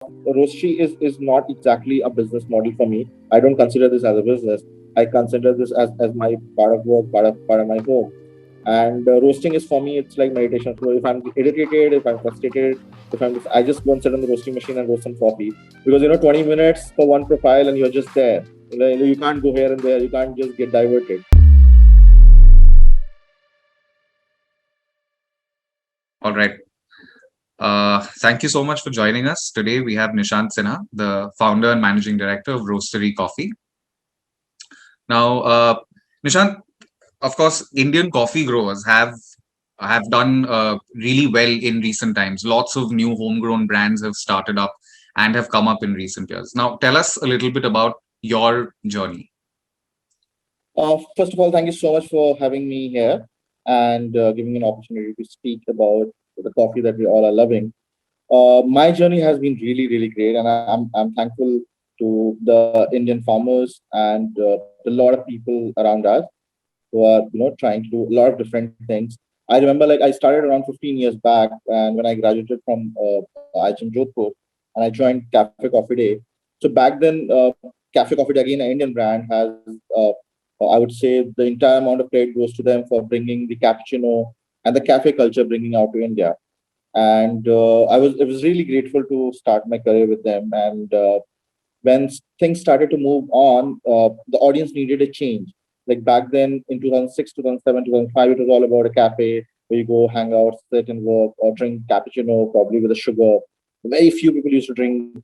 roastery is not exactly a business model for me. I don't consider this as a business. I consider this as my part of work, part of my home. And roasting is for me, it's like meditation. So if I'm irritated, if I'm frustrated, if I just go and sit on the roasting machine and roast some coffee, because 20 minutes for one profile and you're just there. You can't go here and there. You can't just get diverted. All right. Thank you so much for joining us. Today we have Nishant Sinha, the founder and managing director of Roastery Coffee. Now, Nishant, of course, Indian coffee growers have done really well in recent times. Lots of new homegrown brands have started up and have come up in recent years. Now, tell us a little bit about your journey. First of all, thank you so much for having me here and giving me an opportunity to speak about the coffee that we all are loving. My journey has been really, really great, and I'm thankful to the Indian farmers and a lot of people around us who are trying to do a lot of different things. I remember like I started around 15 years back, and when I graduated from IHM Jodhpur, and I joined Cafe Coffee Day. So back then, Cafe Coffee Day, again, an Indian brand, has I would say the entire amount of credit goes to them for bringing the cappuccino and the cafe culture bringing out to India. And I was really grateful to start my career with them. And when things started to move on, the audience needed a change. Like back then in 2006, 2007, 2005, it was all about a cafe where you go hang out, sit and work, or drink cappuccino, probably with a sugar. Very few people used to drink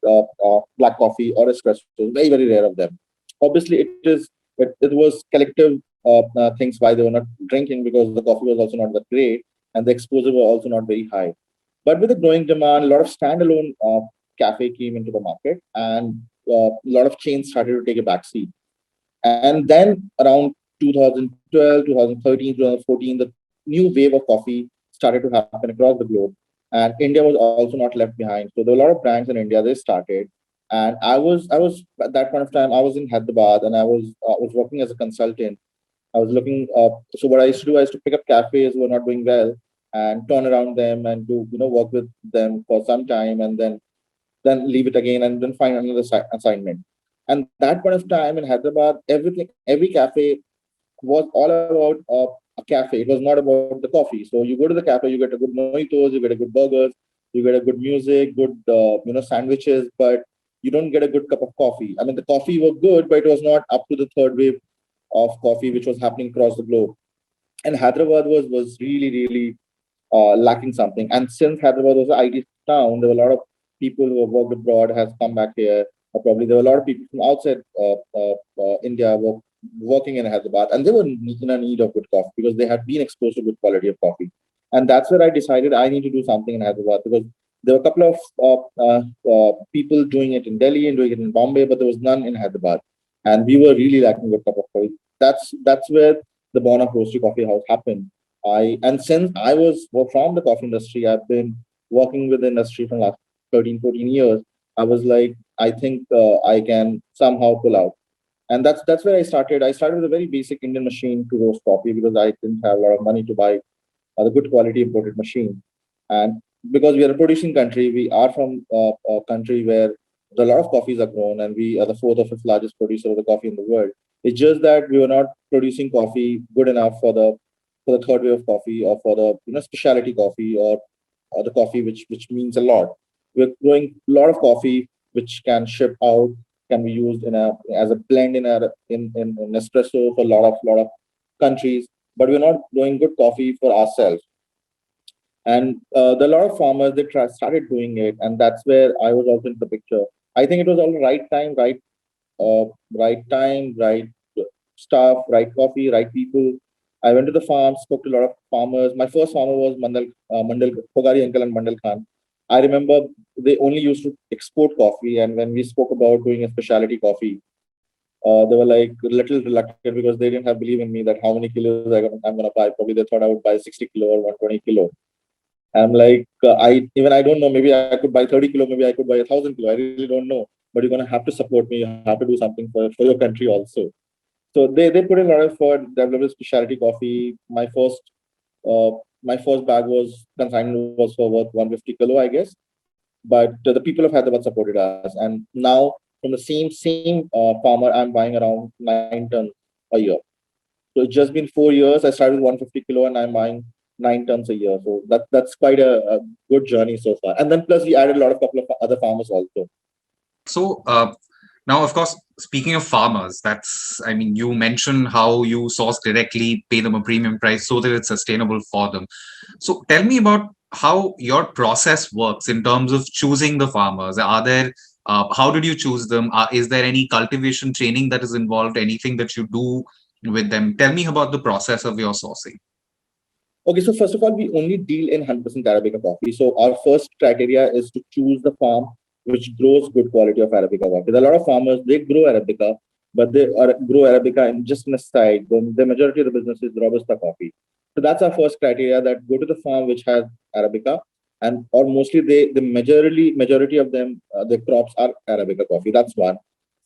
black coffee or espresso. Very, very rare of them. Obviously, it was collective things why they were not drinking, because the coffee was also not that great and the exposure were also not very high. But with the growing demand, a lot of standalone cafe came into the market, and a lot of chains started to take a backseat. And then around 2012, 2013, 2014, the new wave of coffee started to happen across the globe. And India was also not left behind. So there were a lot of brands in India, they started. And I was at that point of time, I was in Hyderabad, and I was working as a consultant. I was looking so what I used to do, I used to pick up cafes who were not doing well and turn around them and do, work with them for some time, and then leave it again and then find another assignment. And that point of time in Hyderabad, every cafe was all about a cafe. It was not about the coffee. So you go to the cafe, you get a good mojitos, you get a good burgers, you get a good music, good sandwiches, but you don't get a good cup of coffee. I mean, the coffee was good, but it was not up to the third wave of coffee which was happening across the globe. And Hyderabad was really, really lacking something. And since Hyderabad was an IT town, there were a lot of people who have worked abroad has come back here. Or probably there were a lot of people from outside India were working in Hyderabad, and they were in a need of good coffee because they had been exposed to good quality of coffee. And that's where I decided I need to do something in Hyderabad, because there were a couple of people doing it in Delhi and doing it in Bombay, but there was none in Hyderabad, and we were really lacking a cup of coffee. That's where the born of Roastery Coffee House happened. And since I was from the coffee industry, I've been working with the industry for the last 13, 14 years. I was like, I think I can somehow pull out. And that's where I started. I started with a very basic Indian machine to roast coffee because I didn't have a lot of money to buy the good quality imported machine. And because we are a producing country, we are from a country where a lot of coffees are grown, and we are the fourth or fifth largest producer of the coffee in the world. It's just that we were not producing coffee good enough for the third wave of coffee, or for the specialty coffee, or the coffee which means a lot. We're growing a lot of coffee which can ship out, can be used as a blend in espresso for a lot of countries, but we're not growing good coffee for ourselves. And there are a lot of farmers that started doing it, and that's where I was also in the picture. I think it was all the right time, right time, right stuff, right coffee, right people. I went to the farm, spoke to a lot of farmers. My first farmer was Mandal Pogari Uncle and Mandal Khan. I remember they only used to export coffee, and when we spoke about doing a specialty coffee, they were like a little reluctant because they didn't have believe in me that how many kilos I'm gonna buy. Probably they thought I would buy 60 kilo or 120 kilo. I'm like, I don't know. Maybe I could buy 30 kilo. Maybe I could buy 1,000 kilo. I really don't know. But you're gonna have to support me. You have to do something for your country also. So they put in a lot of effort, developed a specialty coffee. My first bag was consignment was for worth 150 kilo, I guess. but the people of Hyderabad supported us. And now from the same farmer, I'm buying around 9 tons a year. So it's just been 4 years. I started with 150 kilo, and I'm buying 9 tons a year. So that's quite a good journey so far. And then plus we added a lot of couple of other farmers also. So now, of course, speaking of farmers, that's, I mean, you mentioned how you source directly, pay them a premium price so that it's sustainable for them. So tell me about how your process works in terms of choosing the farmers. Are there, how did you choose them? Is there any cultivation training that is involved? Anything that you do with them? Tell me about the process of your sourcing. Okay, so first of all, we only deal in 100% Arabica coffee. So our first criteria is to choose the farm which grows good quality of Arabica coffee. There are a lot of farmers, they grow Arabica, but they grow Arabica in just in a side. The majority of the business is Robusta coffee. So that's our first criteria, that go to the farm which has Arabica, and or mostly majority of them, the crops are Arabica coffee. That's one.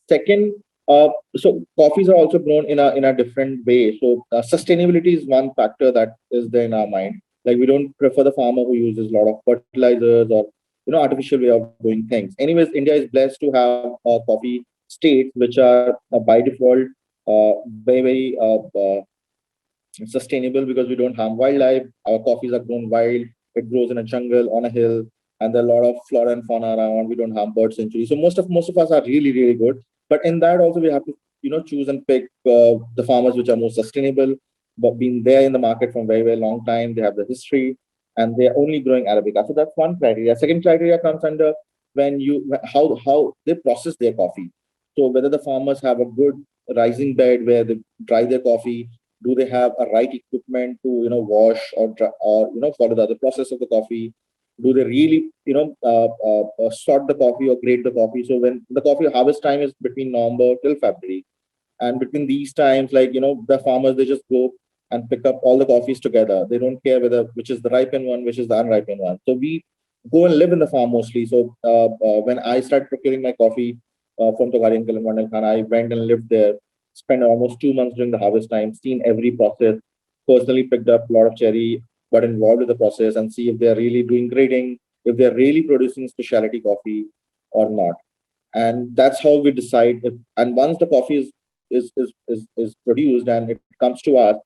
Second, so coffees are also grown in a different way. So sustainability is one factor that is there in our mind. Like we don't prefer the farmer who uses a lot of fertilizers or artificial way of doing things. Anyways, India is blessed to have coffee states which are by default very sustainable because we don't harm wildlife. Our coffees are grown wild. It grows in a jungle on a hill, and there are a lot of flora and fauna around. We don't harm bird sanctuary. So most of us are really good. But in that also we have to choose and pick the farmers which are more sustainable, but been there in the market from very long time. They have the history, and they are only growing Arabica. So that's one criteria. Second criteria comes under when you how they process their coffee. So whether the farmers have a good rising bed where they dry their coffee, do they have a right equipment to wash or follow the other process of the coffee, do they really sort the coffee or grade the coffee. So when the coffee harvest time is between November till February, and between these times, like the farmers, they just go and pick up all the coffees together. They don't care whether which is the ripened one, which is the unripened one. So we go and live in the farm mostly. So when I started procuring my coffee from Togari and Khan, I went and lived there, spent almost 2 months during the harvest time, seen every process, personally picked up a lot of cherry, got involved with the process, and see if they're really doing grading, if they're really producing specialty coffee or not. And that's how we decide if, and once the coffee is produced and it comes to us,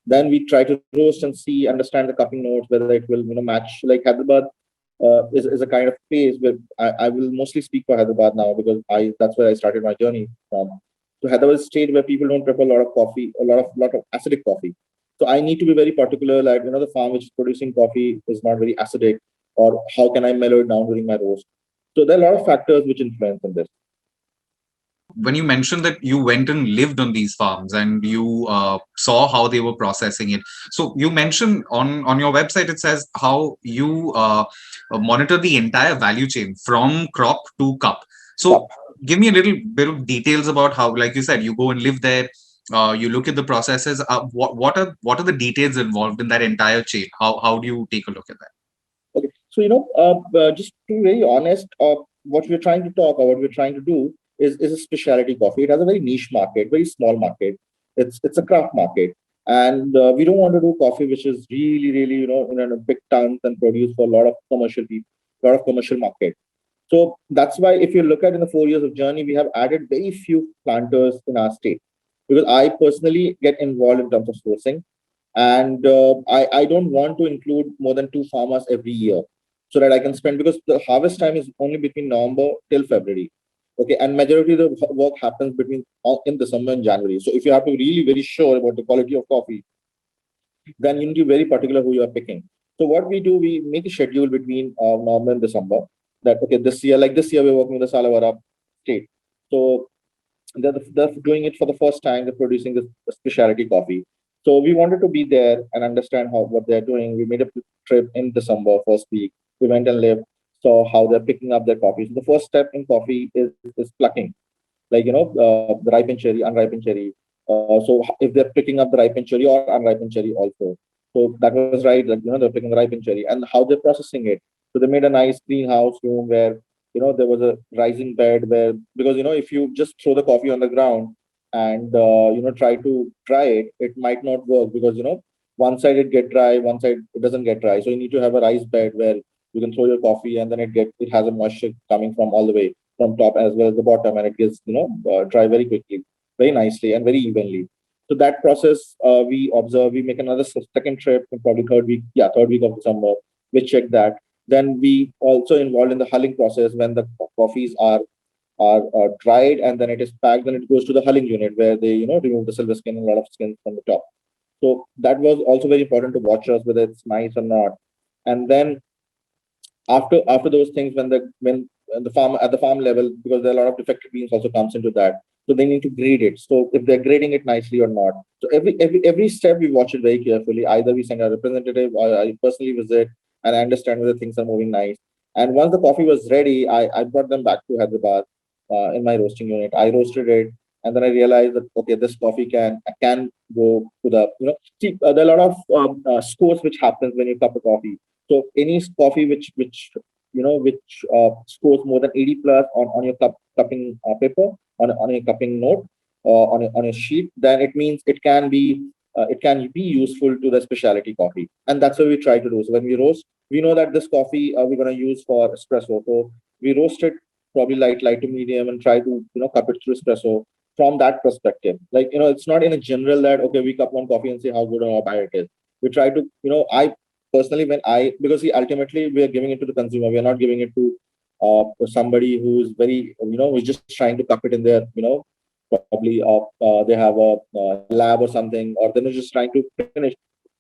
then we try to roast and see, understand the cupping notes, whether it will match. Like Hyderabad is a kind of place where I will mostly speak for Hyderabad now, because I that's where I started my journey from. So Hyderabad is a state where people don't prefer a lot of coffee, a lot of acidic coffee. So I need to be very particular, like the farm which is producing coffee is not very acidic, or how can I mellow it down during my roast. So there are a lot of factors which influence in this. When you mentioned that you went and lived on these farms and you saw how they were processing it, so you mentioned on your website, it says how you monitor the entire value chain from crop to cup. So give me a little bit of details about how, like you said, you go and live there, you look at the processes. What are the details involved in that entire chain? How do you take a look at that? Okay. So, just to be very honest, what we're trying to talk or what we're trying to do is a specialty coffee. It has a very niche market, very small market. It's a craft market. And we don't want to do coffee which is really, in a big tons and produced for a lot of commercial people, a lot of commercial market. So that's why if you look at in the 4 years of journey, we have added very few planters in our state, because I personally get involved in terms of sourcing, and I don't want to include more than two farmers every year, so that I can spend, because the harvest time is only between November till February. Okay, and majority of the work happens between in December and January. So if you have to be really very sure about the quality of coffee, then you need to be very particular who you are picking. So what we do, we make a schedule between November and December. That okay, this year we're working with the Salavara state. So they're doing it for the first time. They're producing this specialty coffee. So we wanted to be there and understand how what they're doing. We made a trip in December first week. We went and lived, saw how they're picking up their coffee. So the first step in coffee is plucking, like the ripened cherry, unripened cherry. So if they're picking up the ripened cherry or unripened cherry also. So that was right. Like they're picking the ripened cherry, and how they're processing it. So they made a nice greenhouse room where there was a rising bed where, because if you just throw the coffee on the ground and try to dry it, it might not work, because one side it get dry, one side it doesn't get dry. So you need to have a raised bed where You can throw your coffee, and then it has a moisture coming from all the way from top as well as the bottom, and it gets dry very quickly, very nicely, and very evenly. So that process we observe. We make another second trip, probably third week of December. We check that. Then we also involved in the hulling process when the coffees are dried, and then it is packed. Then it goes to the hulling unit where they remove the silver skin and a lot of skins from the top. So that was also very important to watch us whether it's nice or not. And then after those things, when the farm at the farm level, because there are a lot of defective beans also comes into that, so they need to grade it. So if they're grading it nicely or not, so every step we watch it very carefully. Either we send a representative or I personally visit and I understand whether things are moving nice. And once the coffee was ready, I brought them back to Hyderabad in my roasting unit. I roasted it, and then I realized that okay, this coffee can go to the see there are a lot of scores which happens when you cup a coffee. So any coffee which scores more than 80 plus on your cupping paper, on a cupping note, on a sheet, then it means it can be useful to the specialty coffee, and that's what we try to do. So when we roast, we know that this coffee we're going to use for espresso. So we roast it probably light to medium and try to cup it through espresso from that perspective. Like it's not in a general that okay, we cup one coffee and say how good or how bad it is. We try to I personally, when I because see, ultimately we are giving it to the consumer. We are not giving it to somebody who's very who's just trying to cup it in their probably they have a lab or something, or they're just trying to finish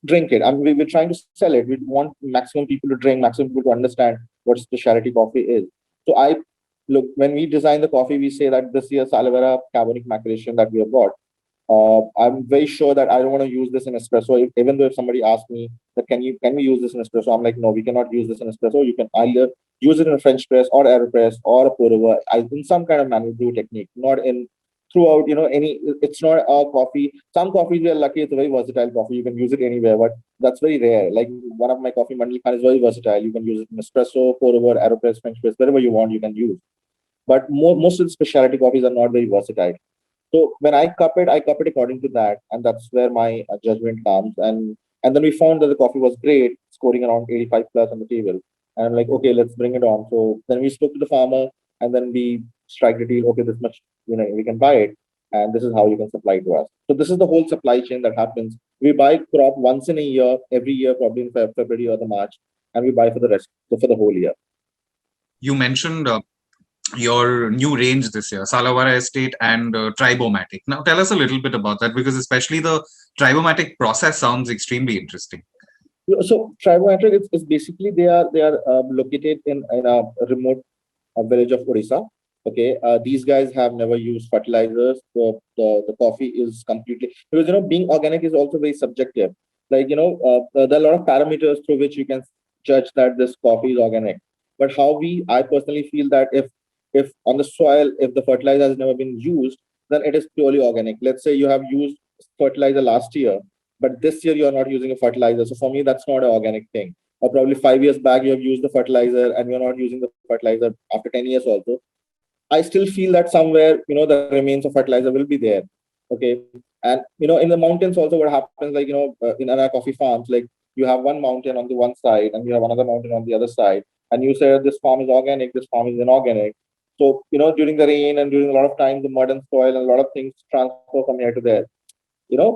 drink it. I mean, we're trying to sell it. We want maximum people to drink, maximum people to understand what specialty coffee is. So I look, when we design the coffee, we say that this year's aloe vera carbonic macerations that we have bought, I'm very sure that I don't want to use this in espresso. Even though if somebody asks me that can we use this in espresso, I'm like, no, we cannot use this in espresso. You can either use it in a French press or Aeropress or a pour over, in some kind of manual brew technique, not in throughout. Any. It's not a coffee. Some coffees we are lucky; it's a very versatile coffee. You can use it anywhere, but that's very rare. Like one of my coffee, Mandel Khan, is very versatile. You can use it in espresso, pour over, Aeropress, French press, wherever you want, you can use. But most of the specialty coffees are not very versatile. So when I cup it according to that, and that's where my judgment comes. And then we found that the coffee was great, scoring around 85 plus on the table. And I'm like, okay, let's bring it on. So then we spoke to the farmer, and then we strike the deal. Okay, this much, we can buy it, and this is how you can supply to us. So this is the whole supply chain that happens. We buy crop once in a year, every year, probably in February or the March, and we buy for the rest, so for the whole year. You mentioned your new range this year, Salavara Estate and Tribomatic. Now, tell us a little bit about that because, especially the Tribomatic process, sounds extremely interesting. So Tribometric is basically they are located in a remote village of Odisha. Okay, these guys have never used fertilizers. The coffee is completely, because being organic is also very subjective. Like there are a lot of parameters through which you can judge that this coffee is organic. But I personally feel that if on the soil, if the fertilizer has never been used, then it is purely organic. Let's say you have used fertilizer last year, but this year you're not using a fertilizer. So for me, that's not an organic thing. Or probably 5 years back, you have used the fertilizer and you're not using the fertilizer after 10 years also. I still feel that somewhere, the remains of fertilizer will be there. Okay. And, in the mountains also, what happens, like, in our coffee farms, like you have one mountain on the one side and you have another mountain on the other side. And you say this farm is organic, this farm is inorganic. So, during the rain and during a lot of time, the mud and soil and a lot of things transfer from here to there.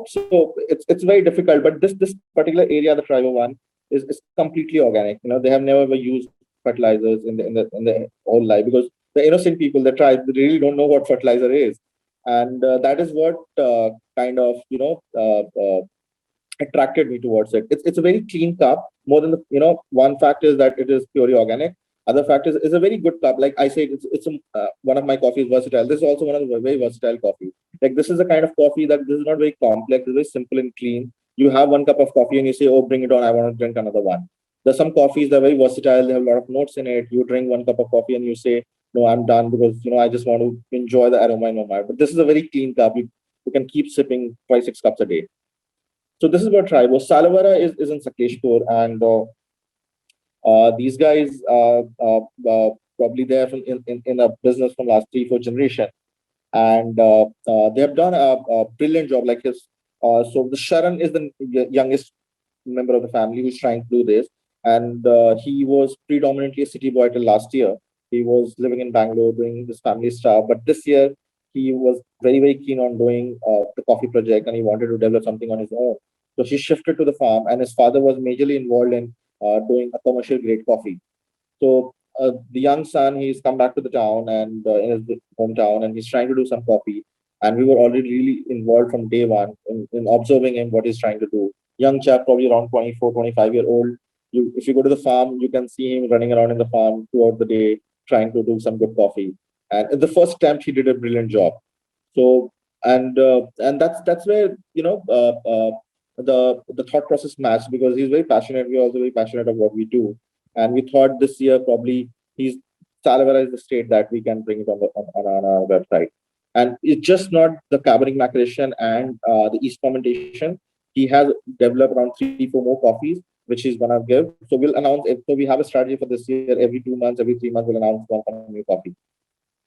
So it's very difficult. But this particular area, the tribal one, is completely organic. They have never ever used fertilizers in the whole life, because the innocent people, the tribe, they really don't know what fertilizer is. And that is what kind of attracted me towards it. It's a very clean cup. More than one fact is that it is purely organic. Other fact is a very good cup. Like I say, one of my coffees versatile. This is also one of the very versatile coffee. Like this is the kind of coffee that this is not very complex. It's very simple and clean. You have one cup of coffee and you say, "Oh, bring it on. I want to drink another one." There's some coffees that are very versatile. They have a lot of notes in it. You drink one cup of coffee and you say, "No, I'm done because I just want to enjoy the aroma in my mouth." But this is a very clean cup. You can keep sipping 5 6 cups a day. So this is what Tribo. Salavara is in Sakleshpur, and these guys probably they're in a business from last 3 4 generation, and they have done a brilliant job. Like his, so the Sharan is the youngest member of the family who's trying to do this. and he was predominantly a city boy till last year. He was living in Bangalore doing his family stuff, but this year he was very keen on doing the coffee project, and he wanted to develop something on his own. So he shifted to the farm, and his father was majorly involved in doing a commercial grade coffee. So the young son, he's come back to the town and in his hometown, and he's trying to do some coffee. And we were already really involved from day one in observing him what he's trying to do. Young chap, probably around 24, 25 year old. If you go to the farm, you can see him running around in the farm throughout the day, trying to do some good coffee. And in the first attempt, he did a brilliant job. So and that's where the thought process matched, because he's very passionate. We're also very passionate of what we do, and we thought this year probably he's salarized the state that we can bring it on our website. And it's just not the carbonic macration and the yeast fermentation. He has developed around 3, 4 more coffees, which he's gonna give. So we'll announce it. So we have a strategy for this year. Every 2 months, every 3 months, we'll announce one new coffee.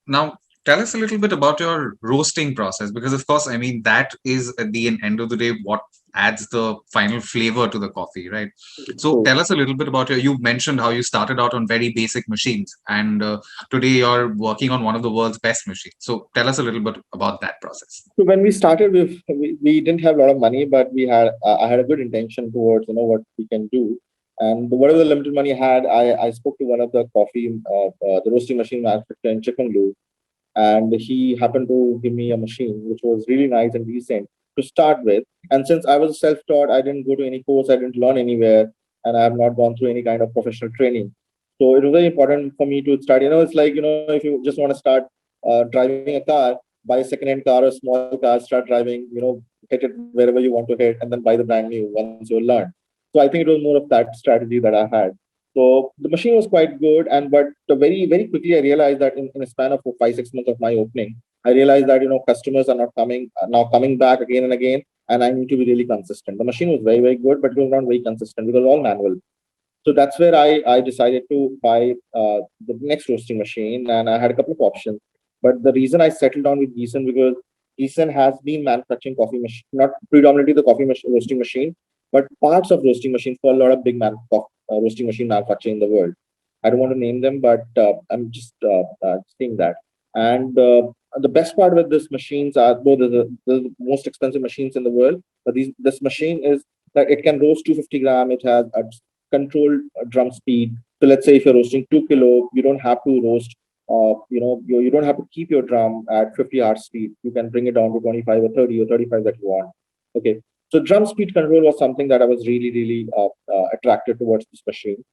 Now, tell us a little bit about your roasting process, because, of course, I mean, that is at the end of the day what adds the final flavor to the coffee, right? So, So tell us a little bit about you mentioned how you started out on very basic machines, and today you're working on one of the world's best machines. So, tell us a little bit about that process. So when we started, we didn't have a lot of money, but we had I had a good intention towards what we can do, and whatever the limited money I had, I spoke to one of the coffee the roasting machine manufacturer in Chickenloo, and he happened to give me a machine which was really nice and decent to start with. And since I was self-taught, I didn't go to any course, I didn't learn anywhere, and I have not gone through any kind of professional training. So it was very important for me to start. It's like if you just want to start driving a car, buy a second-hand car or small car, start driving, hit it wherever you want to hit, and then buy the brand new once you learn. So I think it was more of that strategy that I had. So the machine was quite good, and but very quickly I realized that in a span of 5, 6 months of my opening, I realized that customers are not coming now coming back again and again, and I need to be really consistent. The machine was very good, but it was not very consistent because all manual. So that's where I decided to buy the next roasting machine, and I had a couple of options. But the reason I settled down with Geeson, because Geeson has been manufacturing coffee machine, not predominantly the roasting machine, but parts of roasting machines for a lot of big roasting machine manufacturing in the world. I don't want to name them, but I'm just saying that. And the best part with these machines are, though the most expensive machines in the world, but this machine is that it can roast 250 gram. It has a controlled drum speed. So let's say if you're roasting 2 kilo, you don't have to roast. You don't have to keep your drum at 50 hertz speed. You can bring it down to 25 or 30 or 35 that you want. Okay. So drum speed control was something that I was really attracted towards this machine.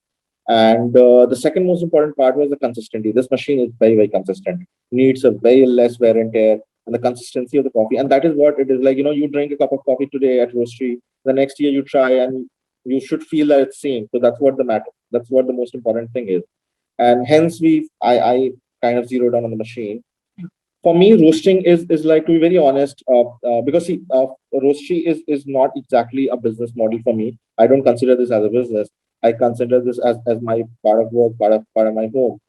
And the second most important part was the consistency. This machine is very consistent. Needs a very less wear and tear, and the consistency of the coffee. And that is what it is like. You drink a cup of coffee today at Roastery. The next year you try, and you should feel that it's same. So that's what the matter. That's what the most important thing is. And hence I kind of zeroed down on the machine. For me, roasting is like, to be very honest, because see, roastery is not exactly a business model for me. I don't consider this as a business. I consider this as my part of work, part of my home.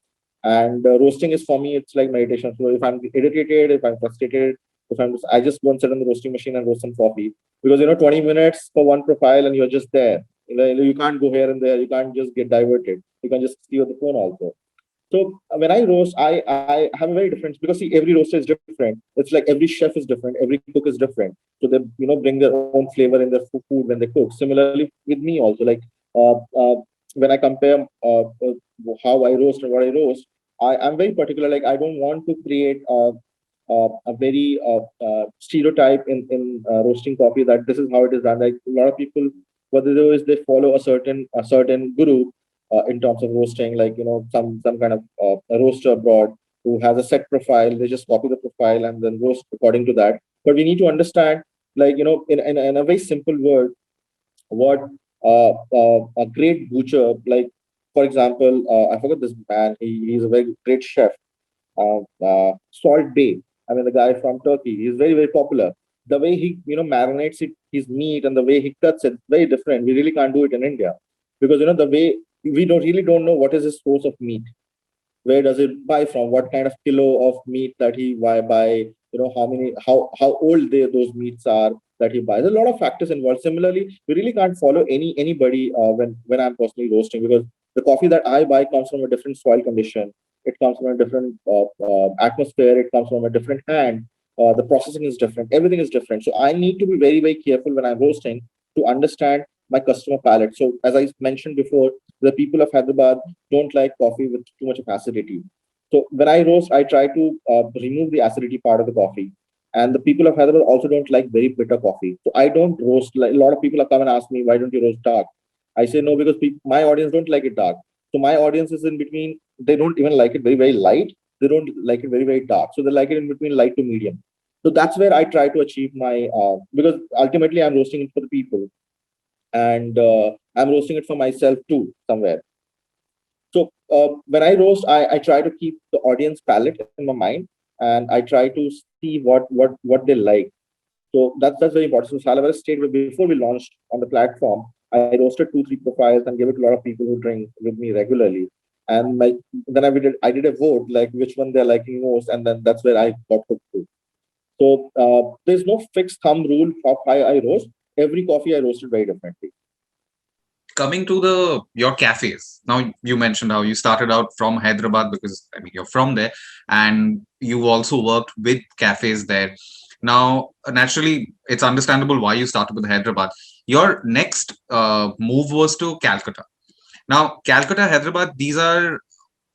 And roasting is, for me, it's like meditation. So if I'm irritated, if I'm frustrated, if I just go and sit on the roasting machine and roast some coffee, because 20 minutes for one profile and you're just there. You can't go here and there. You can't just get diverted. You can just see on the phone also. So when I roast, I have a very different, because see, every roaster is different. It's like every chef is different, every cook is different. So they bring their own flavor in their food when they cook. Similarly with me also, like uh, uh, when I compare how I roast and what I roast, I'm very particular. Like I don't want to create a very stereotype in roasting coffee that this is how it is done. Like a lot of people, what they do is they follow a certain guru in terms of roasting, like some kind of a roaster abroad who has a set profile. They just copy the profile and then roast according to that. But we need to understand, like in a very simple word, what a great butcher, like for example, I forgot this man. He's a very great chef, Salt Bay. I mean, the guy from Turkey. He's very popular. The way he marinates his meat, and the way he cuts it, very different. We really can't do it in India, because the way we don't know what is his source of meat. Where does it buy from? What kind of kilo of meat that he buy? how old those meats are that he buys. There's a lot of factors involved. Similarly, we really can't follow anybody when I'm personally roasting, because the coffee that I buy comes from a different soil condition. It comes from a different atmosphere. It comes from a different hand. The processing is different. Everything is different. So I need to be very, very careful when I'm roasting to understand my customer palate. So as I mentioned before, the people of Hyderabad don't like coffee with too much of acidity. So when I roast, I try to remove the acidity part of the coffee. And the people of Hyderabad also don't like very bitter coffee. So I don't roast. Like a lot of people have come and asked me, why don't you roast dark? I say no, because my audience don't like it dark. So my audience is in between. They don't even like it very, very light. They don't like it very, very dark. So they like it in between light to medium. So that's where I try to achieve my, because ultimately I'm roasting it for the people, and I'm roasting it for myself too somewhere. So when I roast, I try to keep the audience palette in my mind, and I try to see what they like. So that's very important. So Salavar State, before we launched on the platform, I roasted 2 3 profiles and gave it to a lot of people who drink with me regularly. And then I did a vote like which one they're liking most, and then that's where I got hooked to. So there's no fixed thumb rule of how I roast. Every coffee I roasted very differently. Coming to the your cafes, now you mentioned how you started out from Hyderabad, because I mean you're from there, and you also worked with cafes there. Now naturally it's understandable why you started with Hyderabad. Your next move was to Calcutta. Now Calcutta, Hyderabad, these are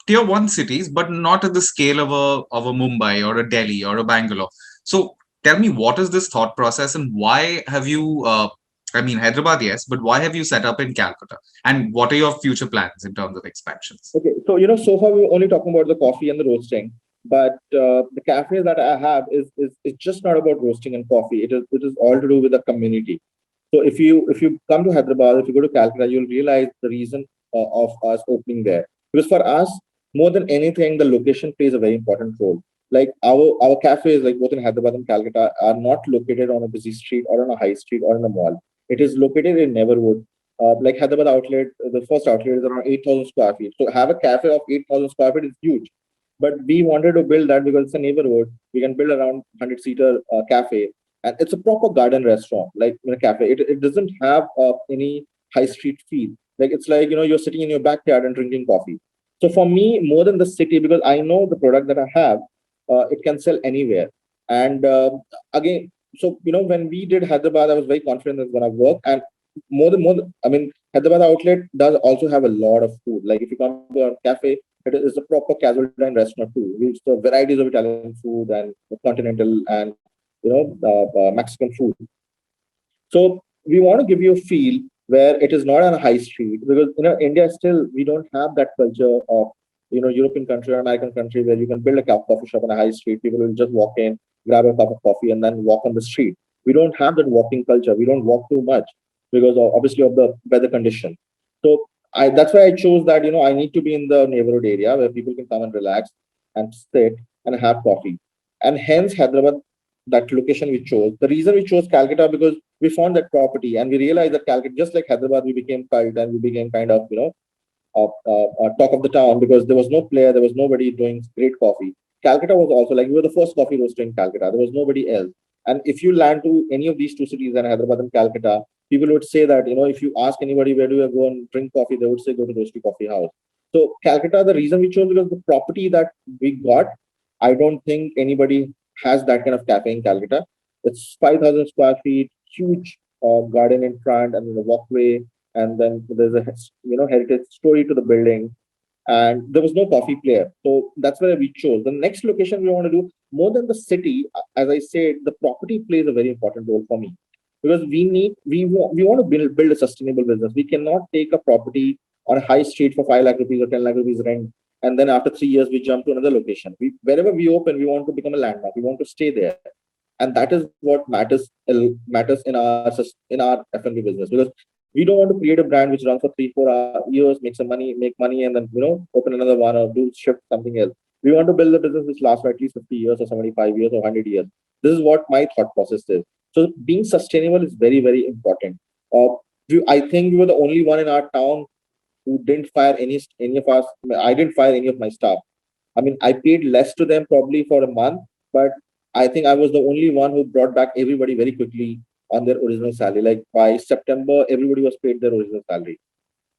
tier 1 cities, but not at the scale of a Mumbai or a Delhi or a Bangalore. So tell me, what is this thought process, and why have you I mean Hyderabad, yes, but why have you set up in Calcutta, and what are your future plans in terms of expansions? Okay, so so far we were only talking about the coffee and the roasting, but the cafe that I have is just not about roasting and coffee. It is all to do with the community. So if you come to Hyderabad, if you go to Calcutta, you'll realize the reason of us opening there. Because for us, more than anything, the location plays a very important role. Like our cafes, like both in Hyderabad and Calcutta, are not located on a busy street or on a high street or in a mall. It is located in neighborhood. Like Hyderabad outlet, the first outlet is around 8,000 square feet. So have a cafe of 8,000 square feet is huge. But we wanted to build that because it's a neighborhood. We can build around 100-seater cafe, and it's a proper garden restaurant, like in a cafe. It doesn't have any high street feel. Like it's like you're sitting in your backyard and drinking coffee. So for me, more than the city, because I know the product that I have, it can sell anywhere. And again, so when we did Hyderabad, I was very confident that it's gonna work. And I mean, Hyderabad outlet does also have a lot of food. Like if you come to a cafe, it is a proper casual dine restaurant too. We use the varieties of Italian food and continental and Mexican food. So we want to give you a feel where it is not on a high street, because India still we don't have that culture of European country or American country where you can build a coffee shop on a high street. People will just walk in, grab a cup of coffee, and then walk on the street. We don't have that walking culture. We don't walk too much because obviously of the weather condition. So that's why I chose that I need to be in the neighborhood area where people can come and relax and sit and have coffee. And hence Hyderabad, that location we chose. The reason we chose Calcutta because we found that property and we realized that Calcutta, just like Hyderabad, we became cult and we became kind of talk of the town because there was no player, there was nobody doing great coffee. Calcutta was also like we were the first coffee roaster in Calcutta. There was nobody else. And if you land to any of these two cities, and Hyderabad and Calcutta, people would say that if you ask anybody where do you go and drink coffee, they would say go to Roastery Coffee House. So Calcutta, the reason we chose because the property that we got, I don't think anybody has that kind of cafe in Calcutta. It's 5,000 square feet, huge garden in front, and the walkway, and then there's a heritage story to the building, and there was no coffee player. So that's where we chose. The next location we want to do more than the city, as I said, the property plays a very important role for me because we want to build a sustainable business. We cannot take a property on a high street for 5 lakh rupees or 10 lakh rupees rent, and then after 3 years we jump to another location. Wherever we open, we want to become a landmark. We want to stay there, and that is what matters in our F&B business, because we don't want to create a brand which runs for 3 4 years, make money, and then open another one or do shift something else. We want to build a business which lasts for at least 50 years or 75 years or 100 years. This is what my thought process is. So being sustainable is very, very important. uh, I think we were the only one in our town who didn't fire any of us. I didn't fire any of my staff. I mean, I paid less to them probably for a month, but I think I was the only one who brought back everybody very quickly on their original salary. Like by September, everybody was paid their original salary.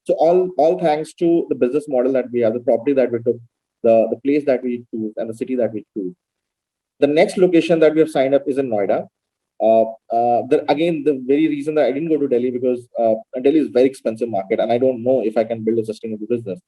So all thanks to the business model that we have, the property that we took, the place that we choose, and the city that we choose. The next location that we have signed up is in Noida. Again, the very reason that I didn't go to Delhi because Delhi is a very expensive market, and I don't know if I can build a sustainable business.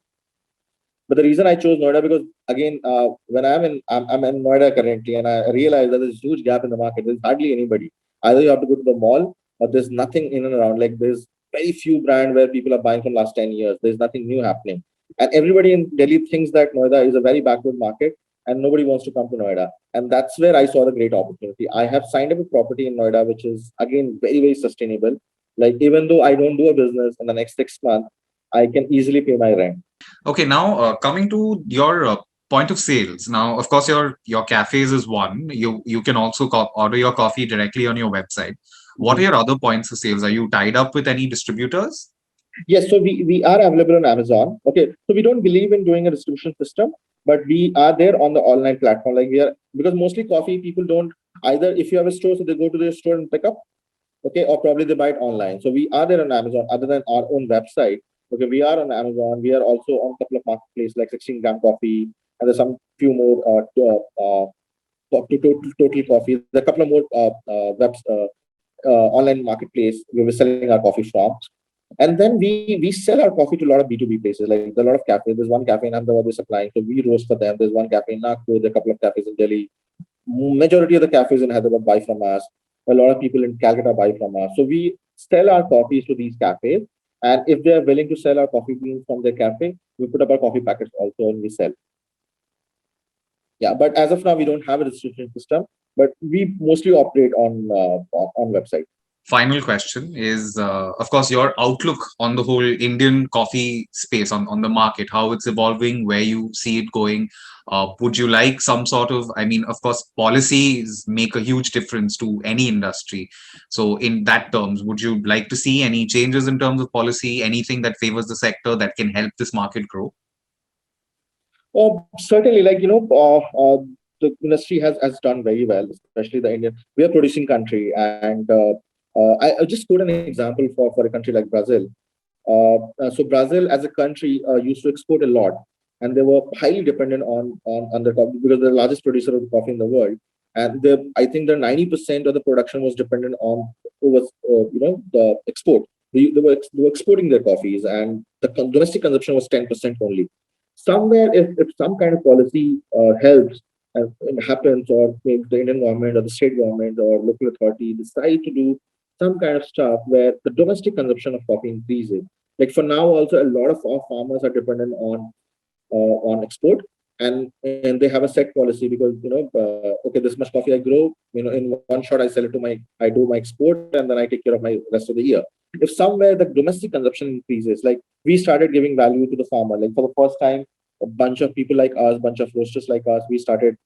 But the reason I chose Noida because again, when I'm in Noida currently, and I realize that there's a huge gap in the market. There's hardly anybody. Either you have to go to the mall, or there's nothing in and around. Like there's very few brand where people are buying from last 10 years. There's nothing new happening, and everybody in Delhi thinks that Noida is a very backward market, and nobody wants to come to Noida. And that's where I saw the great opportunity. I have signed up a property in Noida, which is again very sustainable. Like even though I don't do a business in the next 6 months, I can easily pay my rent. Okay, now coming to your point of sales. Now, of course, your cafes is one. You can also order your coffee directly on your website. What are your other points of sales? Are you tied up with any distributors? Yes, so we are available on Amazon. Okay, so we don't believe in doing a distribution system, but we are there on the online platform. Like we are because mostly coffee people don't either if you have a store, so they go to their store and pick up, okay, or probably they buy it online. So we are there on Amazon other than our own website. Okay, we are on Amazon. We are also on a couple of marketplaces like 16 gram coffee, and there's some few more total coffee. There's a couple of more online marketplace where we're selling our coffee from. And then we sell our coffee to a lot of B2B places, like a lot of cafes. There's one cafe in Ahmedabad we're supplying, so we roast for them. There's one cafe in Nagpur, there are a couple of cafes in Delhi. Majority of the cafes in Hyderabad buy from us. A lot of people in Calcutta buy from us. So we sell our coffees to these cafes. And if they are willing to sell our coffee beans from their cafe, we put up our coffee packets also and we sell. Yeah, but as of now, we don't have a distribution system, but we mostly operate on website. Final question is, of course, your outlook on the whole Indian coffee space, on the market, how it's evolving, where you see it going. Would you like some sort of, I mean, of course, policies make a huge difference to any industry. So, in that terms, would you like to see any changes in terms of policy, anything that favors the sector that can help this market grow? Certainly, like the industry has done very well, especially the Indian. We are producing country, and I'll just quote an example for a country like Brazil. So Brazil, as a country, used to export a lot, and they were highly dependent on the coffee because they're the largest producer of coffee in the world, and I think the 90% of the production was dependent on was the export. They were exporting their coffees, and the domestic consumption was 10% only. Somewhere, if some kind of policy helps and it happens, or maybe the Indian government or the state government or local authority decide to do some kind of stuff where the domestic consumption of coffee increases. Like for now, also a lot of our farmers are dependent on export, and they have a set policy because okay, this much coffee I grow, in one shot I do my export, and then I take care of my rest of the year. If somewhere the domestic consumption increases, like we started giving value to the farmer, like for the first time, a bunch of people like us, bunch of roasters like us, we started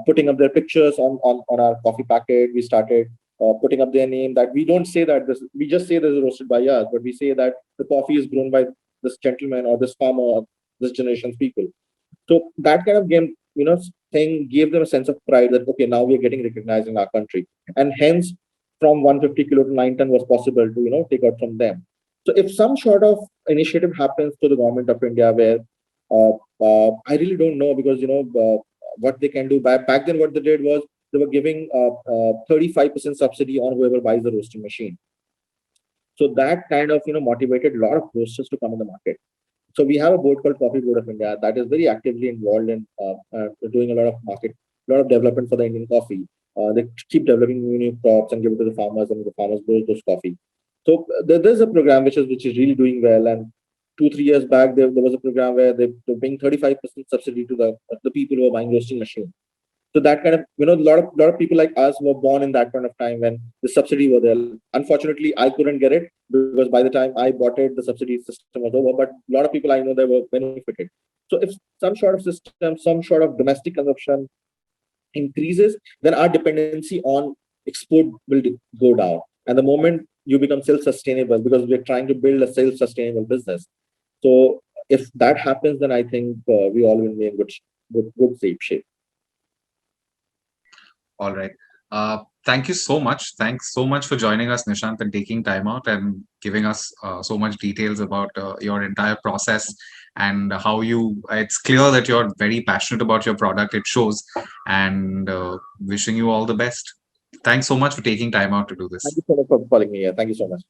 putting up their pictures on our coffee packet. We started putting up their name, that we don't say that this, we just say this is roasted by us, but we say that the coffee is grown by this gentleman or this farmer or this generation's people. So that kind of game, thing gave them a sense of pride that okay, now we are getting recognized in our country, and hence from 150 kilo to 9 ton was possible to take out from them. So if some sort of initiative happens to the government of India, where I really don't know because what they can do. Back then, what they did was they were giving 35% subsidy on whoever buys the roasting machine. So that kind of motivated a lot of roasters to come in the market. So we have a board called Coffee Board of India that is very actively involved in doing a lot of market, a lot of development for the Indian coffee. They keep developing new crops and give it to the farmers, and the farmers grow those coffee. So there's a program which is really doing well. And 2-3 years back, there was a program where they're paying 35% subsidy to the people who are buying roasting machines. So that kind of a lot of people like us were born in that kind of time when the subsidy was there. Unfortunately, I couldn't get it because by the time I bought it, the subsidy system was over. But a lot of people I know they were benefited. So if some sort of system, some sort of domestic consumption increases, then our dependency on export will go down. And the moment you become self-sustainable, because we're trying to build a self-sustainable business. So if that happens, then I think we all will be in good shape. All right. Thank you so much. Thanks so much for joining us, Nishant, and taking time out and giving us so much details about your entire process and how you. It's clear that you're very passionate about your product. It shows, and wishing you all the best. Thanks so much for taking time out to do Thank this. you so much for calling me here. Thank you so much.